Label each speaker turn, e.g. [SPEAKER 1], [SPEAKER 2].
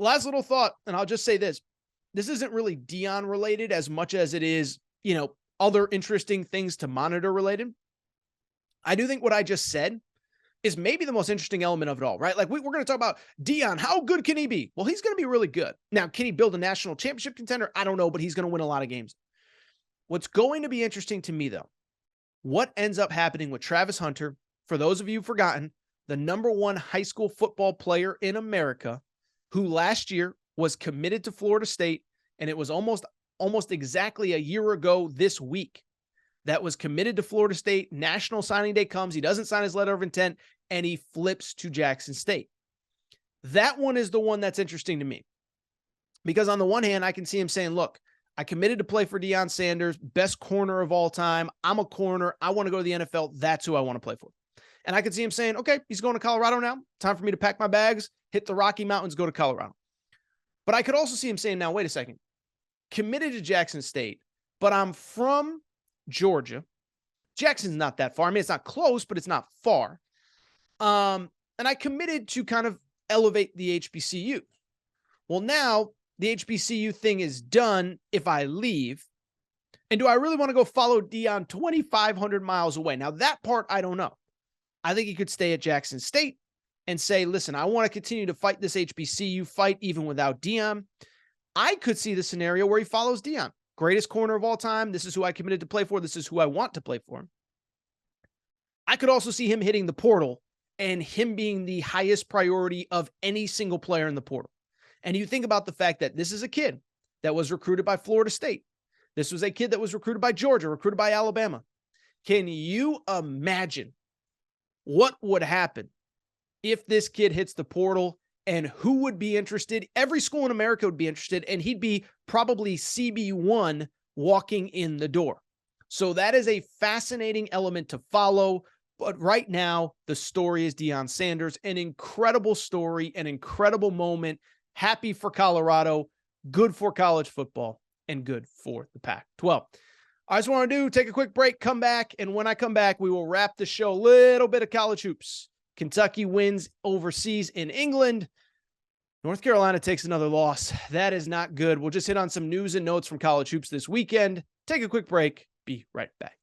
[SPEAKER 1] Last little thought, and I'll just say this. This isn't really Deion related as much as it is, other interesting things to monitor related. I do think what I just said is maybe the most interesting element of it all, right? Like we're going to talk about Deion. How good can he be? Well, he's going to be really good. Now, can he build a national championship contender? I don't know, but he's going to win a lot of games. What's going to be interesting to me, though, what ends up happening with Travis Hunter, for those of you who've forgotten, the #1 high school football player in America, who last year was committed to Florida State, and it was almost exactly a year ago this week that was committed to Florida State. National Signing Day comes. He doesn't sign his letter of intent, and he flips to Jackson State. That one is the one that's interesting to me. Because on the one hand, I can see him saying, look, I committed to play for Deion Sanders, best corner of all time. I'm a corner. I want to go to the NFL. That's who I want to play for. And I could see him saying, okay, he's going to Colorado now. Time for me to pack my bags, hit the Rocky Mountains, go to Colorado. But I could also see him saying, now, wait a second. Committed to Jackson State, but I'm from Georgia. Jackson's not that far. I mean, it's not close, but it's not far. And I committed to kind of elevate the HBCU. Well, now the HBCU thing is done if I leave. And do I really want to go follow Deion 2,500 miles away? Now, that part, I don't know. I think he could stay at Jackson State and say, listen, I want to continue to fight this HBCU fight even without Deion. I could see the scenario where he follows Deion. Greatest corner of all time. This is who I committed to play for. This is who I want to play for. I could also see him hitting the portal and him being the highest priority of any single player in the portal. And you think about the fact that this is a kid that was recruited by Florida State. This was a kid that was recruited by Georgia, recruited by Alabama. Can you imagine what would happen if this kid hits the portal? And who would be interested? Every school in America would be interested, and he'd be probably CB1 walking in the door. So that is a fascinating element to follow. But right now, the story is Deion Sanders, an incredible story, an incredible moment. Happy for Colorado, good for college football, and good for the Pac-12. I just want to take a quick break, come back, and when I come back, we will wrap the show. A little bit of college hoops. Kentucky wins overseas in England. North Carolina takes another loss. That is not good. We'll just hit on some news and notes from college hoops this weekend. Take a quick break. Be right back.